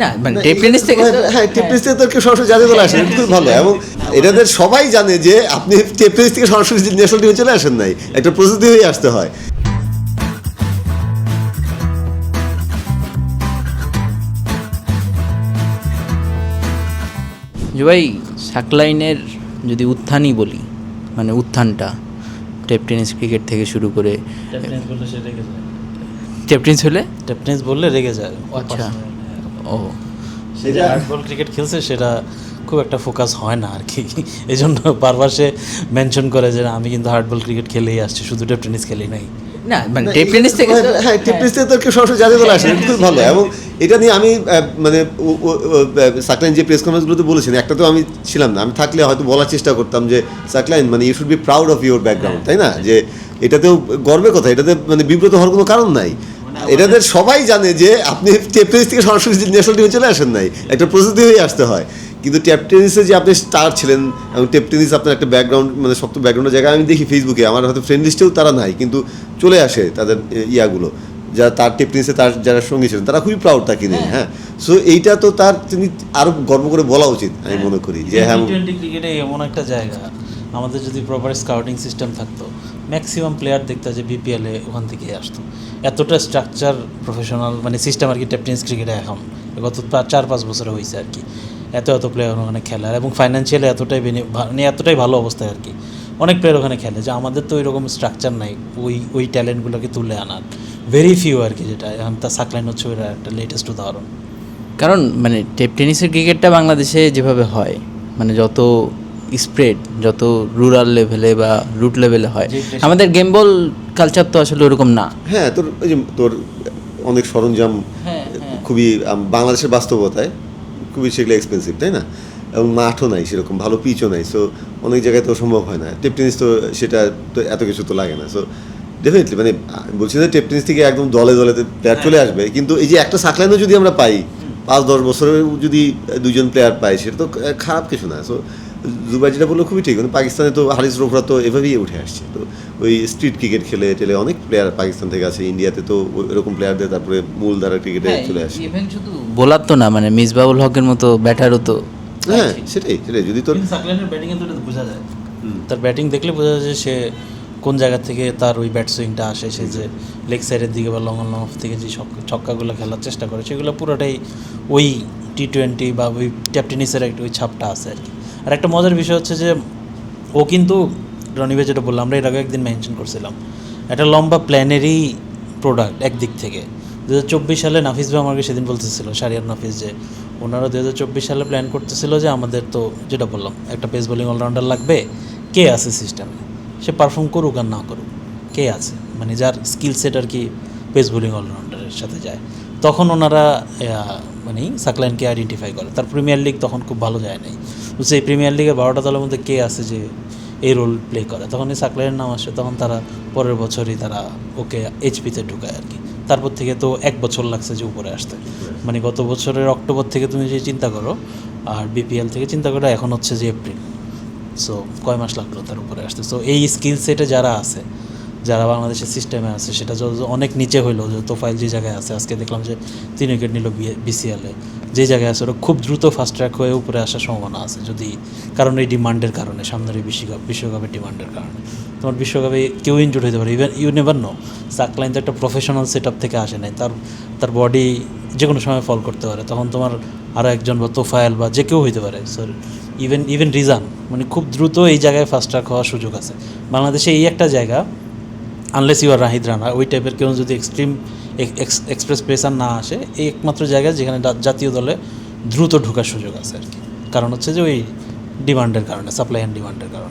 না মানে tape tennis থেকে হ্যাঁ টেপ টেনিস থেকে তো কেউ সরাসরি জাতীয় দলে আসেন, এটা খুবই ভালো। এবং এটাদের সবাই জানে যে আপনি টেপ টেনিস থেকে সরাসরি ন্যাশনাল টিমে চলে আসেন নাই, একটা প্রস্তুতি হয়ে আসতে হয়। যে ভাই সাকলাইনের যদি উত্থানই বলি, মানে উত্থানটা টেপ টেনিস ক্রিকেট থেকে শুরু করে টেপ টেনিস বললে সে রেগে যায়, টেপ টেনিস হলে টেপ টেনিস বললে রেগে যায়। আচ্ছা ও সেটা হার্ডবল ক্রিকেট খেলছে সেটা খুব একটা ফোকাস হয় না আর কি, এই জন্য বারবার সে মেনশন করে যে আমি কিন্তু হার্ডবল ক্রিকেট খেলেই আসছি, শুধু টেপ টেনিস খেলি নাই। না মানে টেপ টেনিস থেকে হ্যাঁ টেপ টেনিস থেকে তো কেউ সরাসরি জাতীয় দলে আসেন, এটা খুবই ভালো। এবং এটা নিয়ে আমি মানে সাকলাইন যে প্রেস কনফারেন্সগুলোতে বলেছেন, একটা তো আমি ছিলাম না, আমি থাকলে হয়তো বলার চেষ্টা করতাম যে সাকলাইন মানে you should be proud of your background, তাই না? যে এটাতেও গর্বের কথা, এটাতে মানে বিব্রত হওয়ার কোনো কারণ নাই। এটাদের সবাই জানে যে আপনি টেপ টেনিস থেকে সরাসরি ন্যাশনাল টিমে চলে আসেন নাই, একটা প্রস্তুতি হয়ে আসতে হয়। কিন্তু টেপ টেনিসে যে আপনি স্টার ছিলেন এবং টেপ টেনিস আপনার একটা ব্যাকগ্রাউন্ড, মানে শক্ত ব্যাকগ্রাউন্ডের জায়গায় আমি দেখি ফেসবুকে, আমার হয়তো ফ্রেন্ড লিস্টেও তারা নাই, কিন্তু চলে আসে তাদের ইয়াগুলো, যারা তার টেপ টেনিসে তার যারা সঙ্গী ছিলেন তারা খুবই প্রাউড তাকে নিয়ে। হ্যাঁ, সো এইটা তো তার তিনি আরও গর্ব করে বলা উচিত আমি মনে করি যে হ্যাঁ। টি-20 ক্রিকেটে এমন একটা জায়গা, আমাদের যদি প্রপার স্কাউটিং সিস্টেম থাকতো, ম্যাক্সিমাম প্লেয়ার দেখতো যে বিপিএলে ওখান থেকে আসতো। এতটা স্ট্রাকচার প্রফেশনাল মানে সিস্টেম আর কি টেপ টেনিস ক্রিকেটে এখন গত 4-5 বছরে হয়েছে আর কি, এত প্লেয়ার ওখানে খেলার এবং ফাইন্যান্সিয়ালি এতটাই ভালো অবস্থায় আর কি, অনেক প্লেয়ার ওখানে খেলে। যে আমাদের তো ওইরকম স্ট্রাকচার নাই ওই ট্যালেন্টগুলোকে তুলে আনার, ভেরি ফিউ আর কি, যেটা এখন তার সাকলাইন হচ্ছে ওইটা একটা লেটেস্ট উদাহরণ। কারণ মানে টেপ টেনিসের ক্রিকেটটা বাংলাদেশে যেভাবে হয়, মানে যত স্প্রেড, যত রুরাল লেভেলে বা রুট লেভেলে হয়, আমাদের গেম বল কালচার তো আসলে ওরকম না। হ্যাঁ, তোর ওই যে তোর অনেক সরঞ্জাম খুবই বাংলাদেশের বাস্তবতায় খুবই সেগুলো এক্সপেন্সিভ, তাই না? এবং মাঠও নাই সেরকম, ভালো পিচও নাই, সো অনেক জায়গায় তো সম্ভব হয় না। টেপ টেনিস তো সেটা তো এত কিছু তো লাগে না। সো ডেফিনেটলি মানে বলছি না টেপ টেনিস থেকে একদম দলে প্লেয়ার চলে আসবে, কিন্তু এই যে একটা সাকলাইনও যদি আমরা পাই 5-10 বছরের যদি 2জন প্লেয়ার পাই, সেটা তো খারাপ কিছু না। সো জুবাই যেটা বললো খুবই ঠিক, মানে পাকিস্তানে তো হারিস রোফরা তো এভাবেই উঠে আসছে, তো ওই স্ট্রিট ক্রিকেট খেলে টেলে অনেক প্লেয়ার পাকিস্তান থেকে আছে, ইন্ডিয়াতে তো এরকম প্লেয়ারদের তারপরে মূল ধারা ক্রিকেটে চলে আসে। শুধু বোলার তো না, মানে মিসবাউল হকের মতো ব্যাটারও তো। হ্যাঁ সেটাই যদি তোর সাকলাইনের ব্যাটিংয়ে তো এটা বোঝা যায়, তার ব্যাটিং দেখলে বোঝা যায় যে সে কোন জায়গা থেকে তার ওই ব্যাট সুইংটা আসে। সে যে লেগ সাইডের দিকে বা লং অফ থেকে যে ছক্কাগুলো খেলার চেষ্টা করে, সেগুলো পুরোটাই ওই টি-20 বা ওই টেপ টেনিসের একটা ওই ছাপটা আছে আর কি। আর একটা মজার বিষয় হচ্ছে যে ও কিন্তু রনিবে যেটা বললাম, আমরা এর আগে একদিন মেনশন করছিলাম, একটা লম্বা প্ল্যানেরই প্রোডাক্ট একদিক থেকে। 2024 সালে নাফিস ভাই আমাকে সেদিন বলতেছিল, শারিয়ার নাফিস, যে ওনারা 2024 সালে প্ল্যান করতেছিল যে আমাদের তো যেটা বললাম একটা পেস বোলিং অলরাউন্ডার লাগবে, কে আছে সিস্টেমে, সে পারফর্ম করুক আর না করুক, কে আছে মানে যার স্কিল সেট আর কি পেস বোলিং অলরাউন্ডারের সাথে যায়। তখন ওনারা মানে সাকলাইনকে আইডেন্টিফাই করে। তার প্রিমিয়ার লিগ তখন খুব ভালো যায় নাই, বুঝছে এই প্রিমিয়ার লিগের 12টা দলের মধ্যে কে আছে যে এই রোল প্লে করে। তখন এই সাকলাইনের নাম আসে, তখন তারা পরের বছরই তারা ওকে এইচপিতে ঢুকায় আর কি। তারপর থেকে তো 1 বছর লাগছে যে উপরে আসতে, মানে গত বছরের অক্টোবর থেকে তুমি যে চিন্তা করো, আর বিপিএল থেকে চিন্তা করো এখন হচ্ছে যে এপ্রিল, সো কয় মাস লাগলো তার উপরে আসতে। সো এই স্কিল সেটে যারা আছে, যারা বাংলাদেশের সিস্টেমে আছে, সেটা অনেক নিচে হইলো। যে তোফাইল যে জায়গায় আছে, আজকে দেখলাম যে 3 উইকেট নিল বিসিএলে, যে জায়গায় আছে ওরা খুব দ্রুত ফাস্ট ট্র্যাক হয়ে উপরে আসার সম্ভাবনা আছে, যদি কারণ এই ডিমান্ডের কারণে, সামনের এই বিশ্বকাপের ডিমান্ডের কারণে। তোমার বিশ্বকাপে কেউ ইনজুর হতে পারে, even you never know. Saqlain তো একটা প্রফেশনাল সেট আপ থেকে আসে নাই, তার বডি যে কোনো সময় ফল করতে পারে, তখন তোমার আরও একজন বা তোফায়েল বা যে কেউ হইতে পারে, সো ইভেন রিজান, মানে খুব দ্রুত এই জায়গায় ফাস্ট ট্র্যাক হওয়ার সুযোগ আছে বাংলাদেশে। এই একটা জায়গা, unless you are Rahid Rana, ওই টাইপের কেউ যদি এক্সট্রিম এক্সপ্রেস পেসার না আসে, এই একমাত্র জায়গায় যেখানে জাতীয় দলে দ্রুত ঢোকার সুযোগ আছে আর কি। কারণ হচ্ছে যে ওই ডিমান্ডের কারণে, সাপ্লাই অ্যান্ড ডিমান্ডের কারণে।